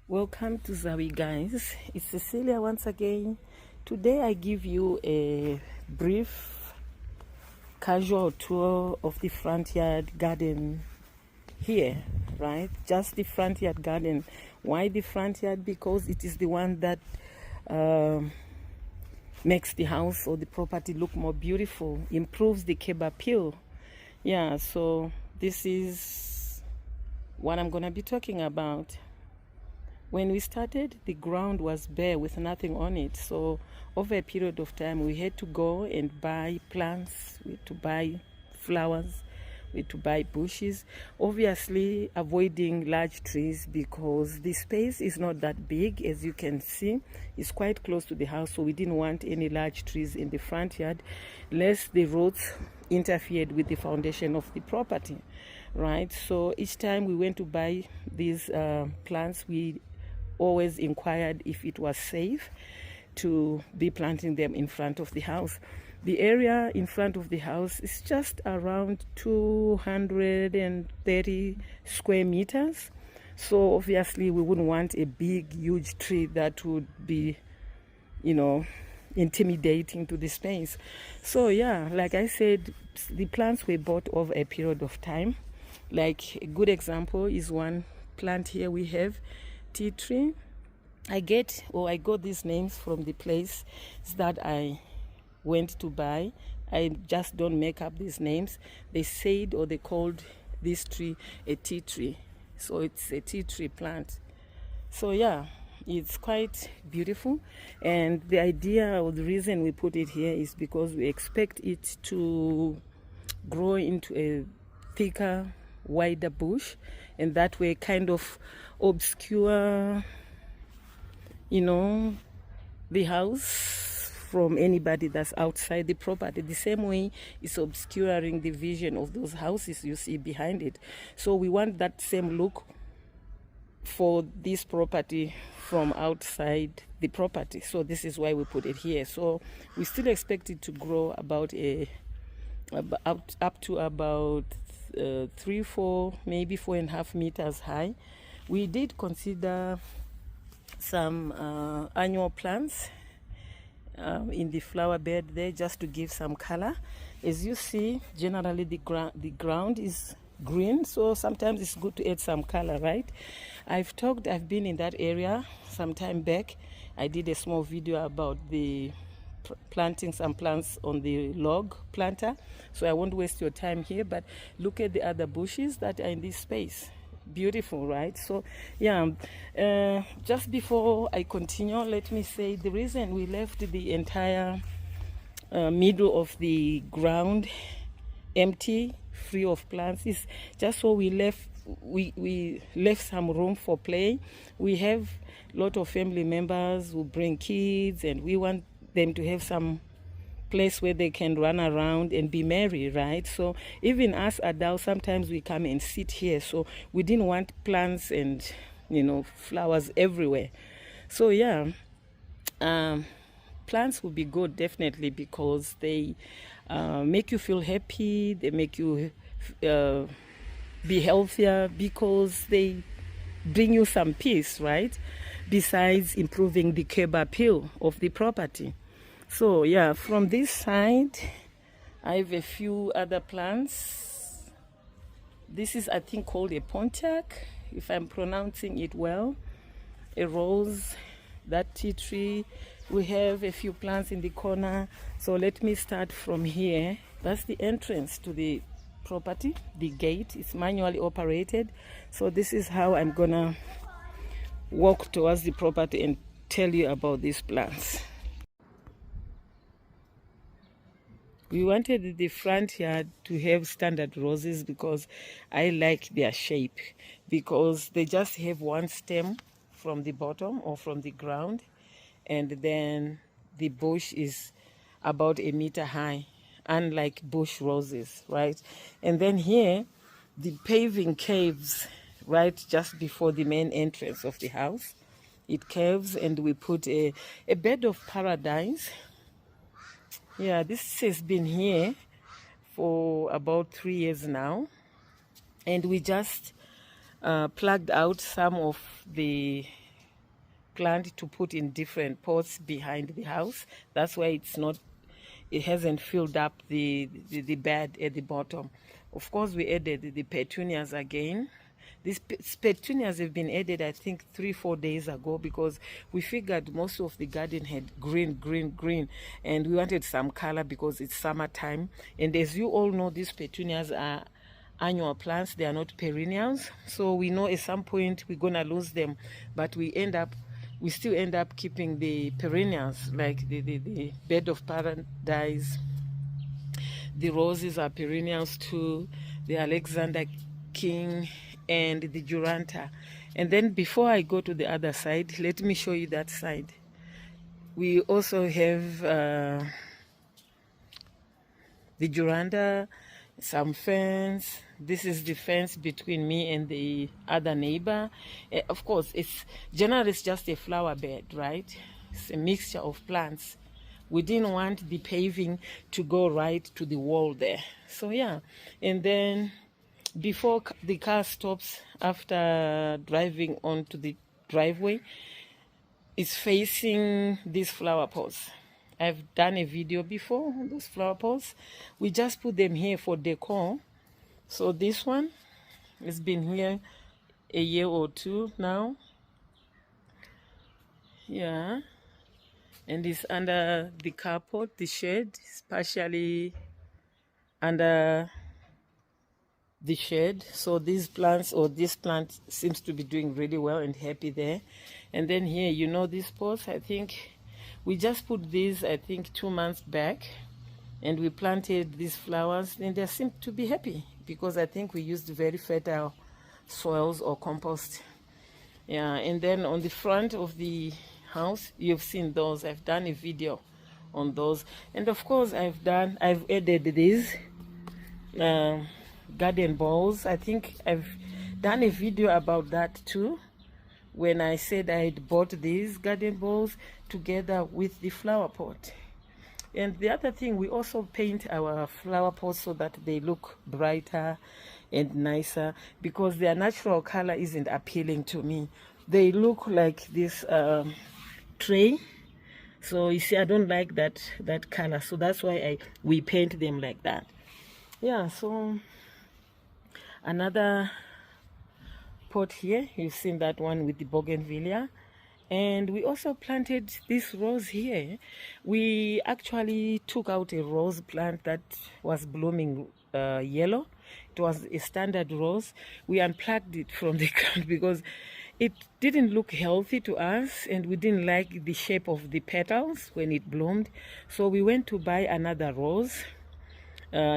Welcome to Zawi, guys. It's Cecilia once again. Today I give you a brief casual tour of the front yard garden here, right? Just the front yard garden. Why the front yard? Because it is the one that makes the house or the property look more beautiful, improves the curb appeal. Yeah, so this is what I'm gonna be talking about. When we started, the ground was bare with nothing on it. So over a period of time, we had to go and buy plants, we had to buy flowers, we had to buy bushes. Obviously, avoiding large trees because the space is not that big, as you can see. It's quite close to the house, so we didn't want any large trees in the front yard, lest the roots interfered with the foundation of the property, right? So each time we went to buy these plants, we always inquired if it was safe to be planting them in front of the house. The area in front of the house is just around 230 square meters. So obviously we wouldn't want a big, huge tree that would be, intimidating to the space. So yeah, like I said, the plants were bought over a period of time. Like a good example is one plant here we have, tea tree. I got these names from the place that I went to buy. I just don't make up these names. They said, or they called this tree a tea tree. So it's a tea tree plant. So yeah, it's quite beautiful. And the idea or the reason we put it here is because we expect it to grow into a thicker, wider bush, and that way kind of obscure the house from anybody that's outside the property, the same way it's obscuring the vision of those houses you see behind it. So we want that same look for this property from outside the property. So this is why we put it here. So we still expect it to grow up to about 3-4, maybe 4.5 meters high. We did consider some annual plants in the flower bed there, just to give some color. As you see, generally the ground is green, so sometimes it's good to add some color, right? I've been in that area some time back. I did a small video about the planting some plants on the log planter, so I won't waste your time here, but look at the other bushes that are in this space. Beautiful, right? So yeah, just before I continue, let me say the reason we left the entire middle of the ground empty, free of plants, is just so we left some room for play. We have a lot of family members who bring kids, and we want them to have some place where they can run around and be merry, right? So even us adults, sometimes we come and sit here, so we didn't want plants and flowers everywhere. So yeah, plants will be good, definitely, because they make you feel happy, they make you be healthier, because they bring you some peace, right? Besides improving the curb appeal of the property. So yeah, from this side, I have a few other plants. This is, I think, called a Pontiac, if I'm pronouncing it well. A rose, that tea tree. We have a few plants in the corner. So let me start from here. That's the entrance to the property. The gate is manually operated. So this is how I'm gonna walk towards the property and tell you about these plants. We wanted the front yard to have standard roses because I like their shape, because they just have one stem from the bottom or from the ground, and then the bush is about 1 meter high, unlike bush roses, right? And then here, the paving curves right just before the main entrance of the house. It curves, and we put a bed of paradise. Yeah, this has been here for about 3 years now, and we just plugged out some of the planned to put in different pots behind the house. That's why it hasn't filled up the bed at the bottom. Of course, we added the petunias again. These petunias have been added, I think, 3-4 days ago, because we figured most of the garden had green, and we wanted some color because it's summertime. And as you all know, these petunias are annual plants. They are not perennials, so we know at some point we're gonna lose them, but we still end up keeping the perennials, like the bed of paradise. The roses are perennials too, the Alexander King and the Duranta. And then before I go to the other side, let me show you that side. We also have the Duranta, some fence. This is the fence between me and the other neighbor. Of course, it's generally just a flower bed, right? It's a mixture of plants. We didn't want the paving to go right to the wall there. So yeah, and then before the car stops after driving onto the driveway, it's facing these flower pots. I've done a video before on those flower pots. We just put them here for decor. So this one has been here a year or two now. Yeah. And it's under the carport, the shade is partially under the shade. So these plants, or this plant, seems to be doing really well and happy there. And then here, you know, these pots, I think we just put these, I think, 2 months back, and we planted these flowers, and they seem to be happy because I think we used very fertile soils or compost. Yeah. And then on the front of the house, you've seen those. I've done a video on those, and of course I've added these garden balls. I think I've done a video about that too, when I said I had bought these garden balls together with the flower pot. And the other thing, we also paint our flower pots so that they look brighter and nicer, because their natural color isn't appealing to me. They look like this tray. So you see, I don't like that color, so that's why we paint them like that. Yeah. So another pot here, you've seen that one with the bougainvillea. And we also planted this rose here. We actually took out a rose plant that was blooming yellow. It was a standard rose. We unplugged it from the ground because it didn't look healthy to us, and we didn't like the shape of the petals when it bloomed. So we went to buy another rose,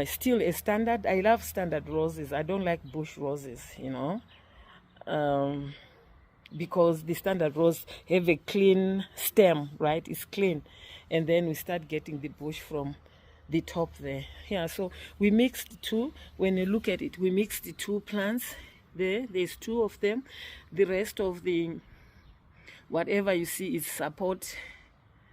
still a standard. I love standard roses. I don't like bush roses, you know, because the standard rose have a clean stem, right? It's clean. And then we start getting the bush from the top there. Yeah, so we mixed two. When you look at it, we mixed the two plants there. There's two of them. The rest of the whatever you see is support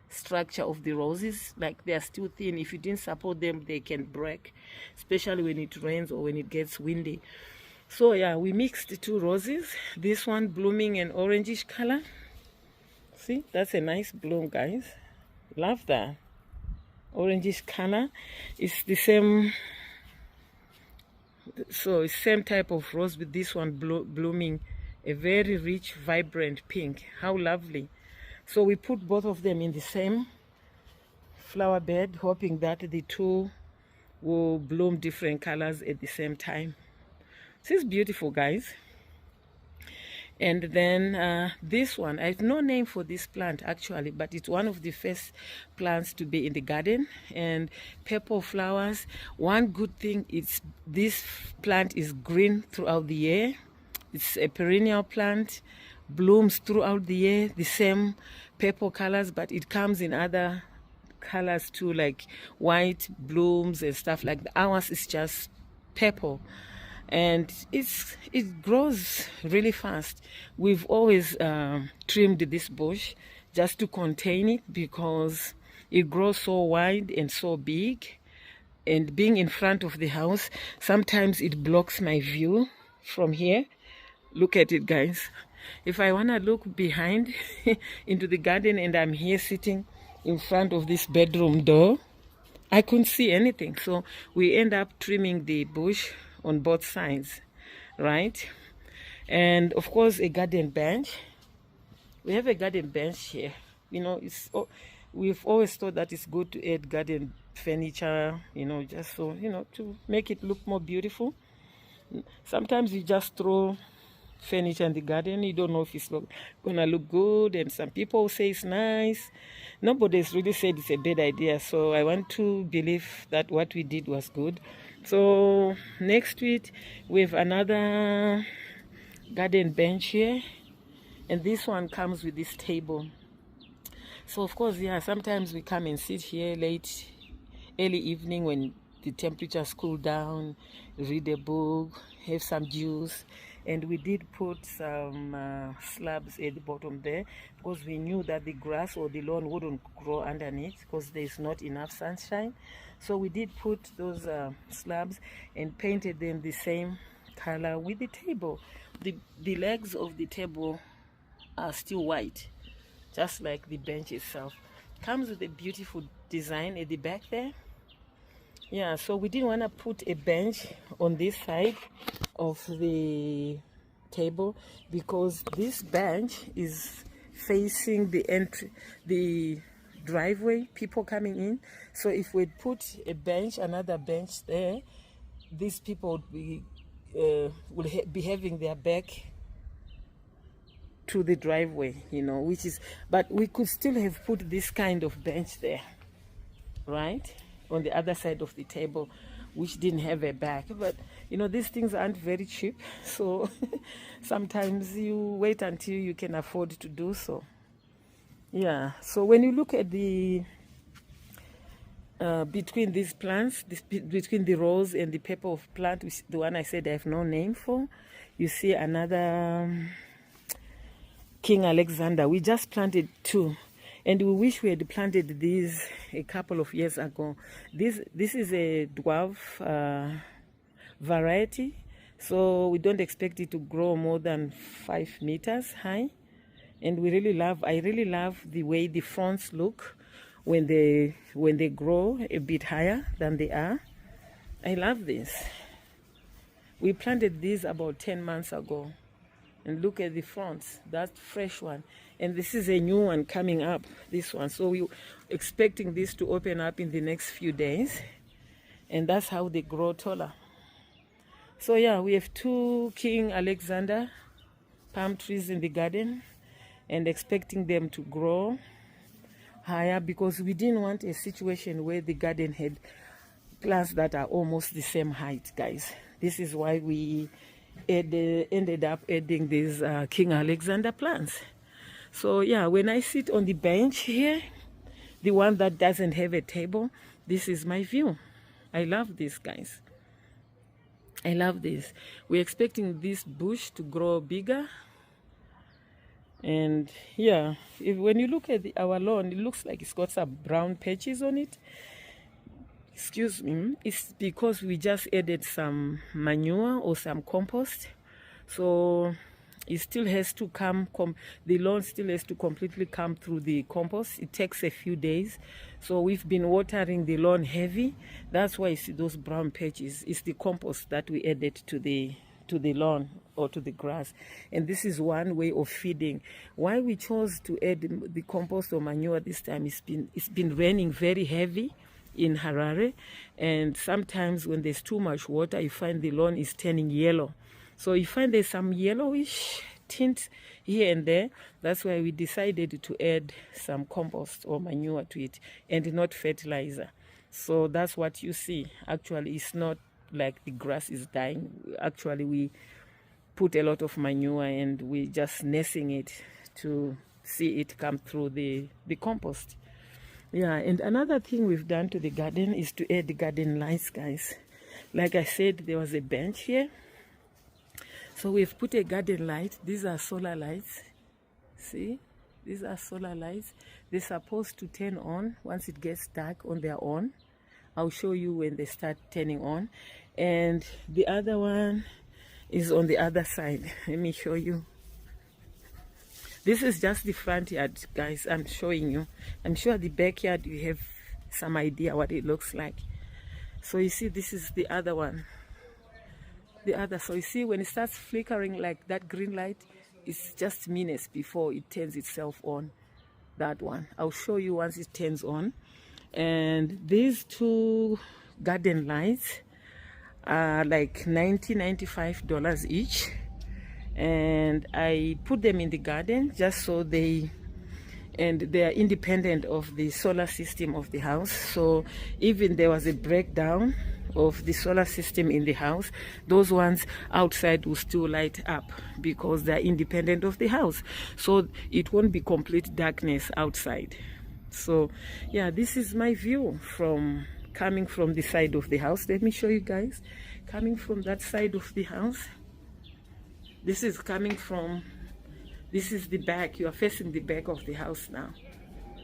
structure of the roses. Like, they are still thin. If you didn't support them, they can break, especially when it rains or when it gets windy. So yeah, we mixed the two roses. This one blooming an orangish color. See, that's a nice bloom, guys. Love that orangish color. It's the same, so it's same type of rose, with this one blooming a very rich, vibrant pink. How lovely. So we put both of them in the same flower bed, hoping that the two will bloom different colors at the same time. This is beautiful, guys. And then this one, I have no name for this plant actually, but it's one of the first plants to be in the garden, and purple flowers. One good thing is this plant is green throughout the year. It's a perennial plant, blooms throughout the year, the same purple colors, but it comes in other colors too, like white blooms and stuff like that. Ours is just purple. And it grows really fast. We've always trimmed this bush just to contain it, because it grows so wide and so big, and being in front of the house, sometimes it blocks my view from here. Look at it, guys. If I want to look behind into the garden and I'm here sitting in front of this bedroom door, I couldn't see anything. So we end up trimming the bush on both sides, right? And of course, a garden bench. We have a garden bench here. You know, we've always thought that it's good to add garden furniture, you know, just so, you know, to make it look more beautiful. Sometimes you just throw furniture in the garden, you don't know if it's gonna look good, and some people say it's nice. Nobody's really said it's a bad idea, so I want to believe that what we did was good. So next to it we have another garden bench here, and this one comes with this table. So of course, yeah, sometimes we come and sit here early evening when the temperatures cool down, read a book, have some juice. And we did put some slabs at the bottom there because we knew that the grass or the lawn wouldn't grow underneath because there's not enough sunshine. So we did put those slabs and painted them the same color with the table. The legs of the table are still white, just like the bench itself. Comes with a beautiful design at the back there. Yeah, so we didn't want to put a bench on this side of the table because this bench is facing the driveway, people coming in. So if we put another bench there, these people will be having their back to the driveway, you know, but we could still have put this kind of bench there, right, on the other side of the table, which didn't have a back. But you know, these things aren't very cheap, so sometimes you wait until you can afford to do so. Yeah, so when you look at the between these plants, between the rose and the pepper of plant, which the one I said I have no name for, you see another King Alexander. We just planted two, and we wish we had planted these a couple of years ago. This is a dwarf variety, so we don't expect it to grow more than 5 meters high. And I really love the way the fronds look when they grow a bit higher than they are. I love this. We planted these about 10 months ago. And look at the fronds, that fresh one. And this is a new one coming up, this one. So we're expecting this to open up in the next few days. And that's how they grow taller. So yeah, we have 2 King Alexander palm trees in the garden and expecting them to grow higher because we didn't want a situation where the garden had plants that are almost the same height, guys. This is why we ended up adding these King Alexander plants. So yeah, when I sit on the bench here, the one that doesn't have a table, this is my view. I love this, guys. I love this. We're expecting this bush to grow bigger. And yeah, when you look at our lawn, it looks like it's got some brown patches on it. Excuse me, it's because we just added some manure or some compost. So it still has to the lawn still has to completely come through the compost. It takes a few days. So we've been watering the lawn heavy. That's why you see those brown patches. It's the compost that we added to the lawn or to the grass. And this is one way of feeding. Why we chose to add the compost or manure this time, it's been raining very heavy in Harare, and sometimes when there's too much water, you find the lawn is turning yellow. So you find there's some yellowish tint here and there. That's why we decided to add some compost or manure to it and not fertilizer. So that's what you see. Actually, it's not like the grass is dying. Actually, we put a lot of manure and we just nursing it to see it come through the compost. Yeah, and another thing we've done to the garden is to add the garden lights, guys. Like I said, there was a bench here. So we've put a garden light. These are solar lights. See? These are solar lights. They're supposed to turn on once it gets dark on their own. I'll show you when they start turning on. And the other one is on the other side. Let me show you. This is just the front yard, guys. I'm showing you. I'm sure the backyard you have some idea what it looks like. So you see, this is the other one. So you see, when it starts flickering like that green light, it's just minutes before it turns itself on. That one I'll show you once it turns on. And these two garden lights are like $95 each, and I put them in the garden just so they are independent of the solar system of the house. So even there was a breakdown of the solar system in the house, those ones outside will still light up because they're independent of the house, so it won't be complete darkness outside. So yeah, this is my view from coming from the side of the house. Let me show you guys. Coming from that side of the house, this is the back. You are facing the back of the house now.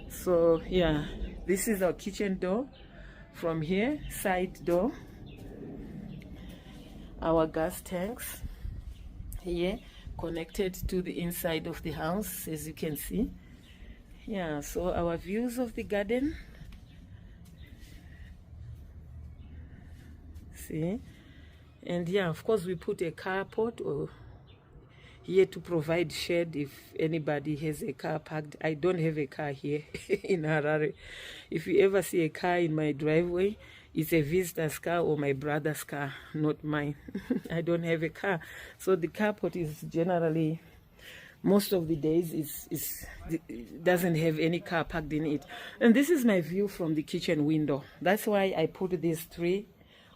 So yeah, this is our kitchen door from here, side door. Our gas tanks here connected to the inside of the house, as you can see. Yeah, so our views of the garden, see. And yeah, of course we put a carport or here to provide shade if anybody has a car parked. I don't have a car here in Harare. If you ever see a car in my driveway, it's a visitor's car or my brother's car, not mine. I don't have a car. So the carport is generally, most of the days, it doesn't have any car parked in it. And this is my view from the kitchen window. That's why I put these 3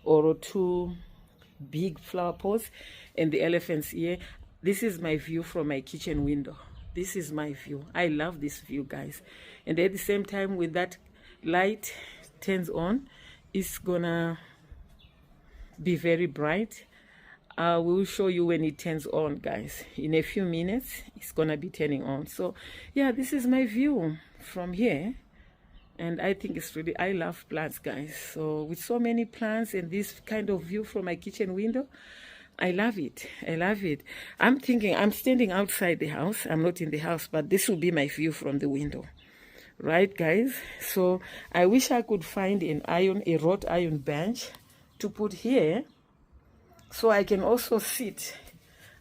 or 2 big flower pots and the elephants here. This is my view from my kitchen window. This is my view. I love this view, guys. And at the same time, when that light turns on, it's gonna be very bright. I will show you when it turns on, guys. In a few minutes, it's gonna be turning on. So yeah, this is my view from here. And I think it's really, I love plants, guys. So with so many plants and this kind of view from my kitchen window, I love it. I love it. I'm thinking, I'm standing outside the house. I'm not in the house, but this will be my view from the window. Right, guys? So I wish I could find a wrought iron bench to put here, so I can also sit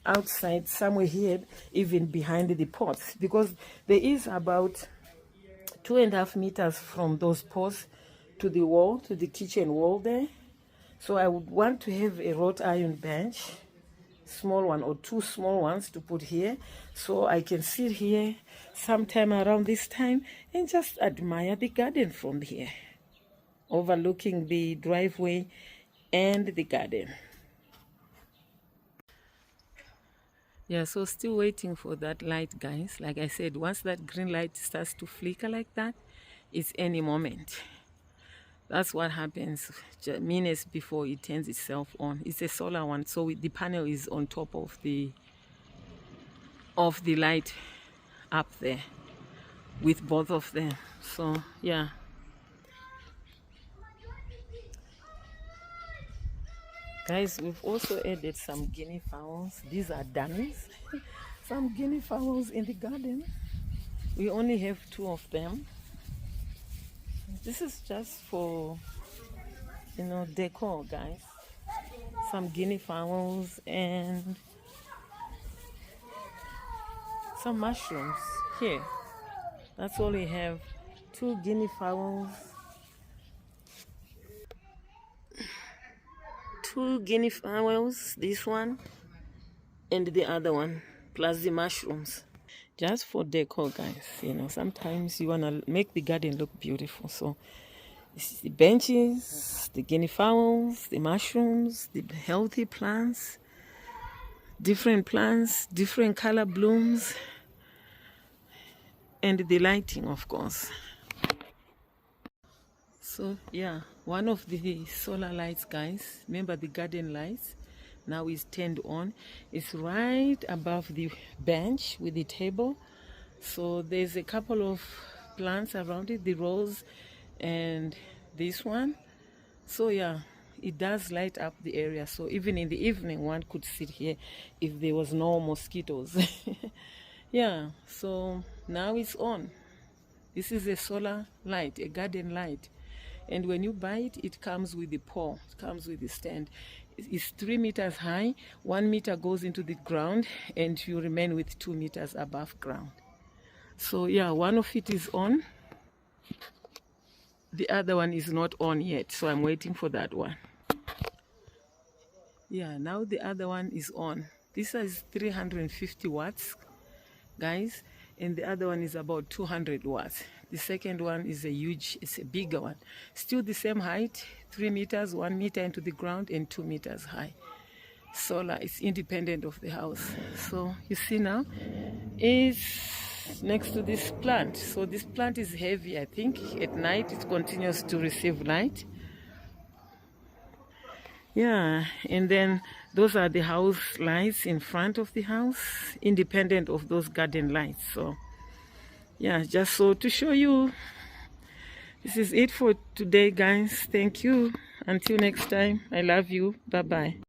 outside somewhere here, even behind the pots, because there is about 2.5 meters from those pots to the wall, to the kitchen wall there. So I would want to have a wrought iron bench, small one or 2 small ones to put here, so I can sit here sometime around this time and just admire the garden from here, overlooking the driveway and the garden. Yeah, so still waiting for that light, guys. Like I said, once that green light starts to flicker like that, it's any moment. That's what happens minutes before it turns itself on. It's a solar one, so the panel is on top of the light up there with both of them. So yeah. Guys, we've also added some guinea fowls. These are dummies. Some guinea fowls in the garden. We only have 2 of them. This is just for, you know, decor, guys. Some guinea fowls and some mushrooms here. That's all we have. 2 guinea fowls, 2 guinea fowls, this one and the other one, plus the mushrooms. Just for decor, guys. You know, sometimes you want to make the garden look beautiful. So this is the benches, the guinea fowls, the mushrooms, the healthy plants, different color blooms, and the lighting, of course. So yeah, one of the solar lights, guys, remember the garden lights, now is turned on. It's right above the bench with the table. So there's a couple of plants around it, the rose and this one. So yeah, it does light up the area. So even in the evening, one could sit here if there was no mosquitoes. Yeah, so now it's on. This is a solar light, a garden light. And when you buy it, it comes with the pole, it comes with the stand. It's 3 meters high, 1 meter goes into the ground, and you remain with 2 meters above ground. So yeah, one of it is on. The other one is not on yet, so I'm waiting for that one. Yeah, now the other one is on. This is 350 watts, guys, and the other one is about 200 watts. The second one is it's a bigger one. Still the same height, 3 meters, 1 meter into the ground, and 2 meters high. Solar is independent of the house. So you see now, it's next to this plant. So this plant is heavy. I think at night it continues to receive light. Yeah, and then those are the house lights in front of the house, independent of those garden lights. So yeah, just so to show you. This is it for today, guys. Thank you. Until next time, I love you. Bye bye.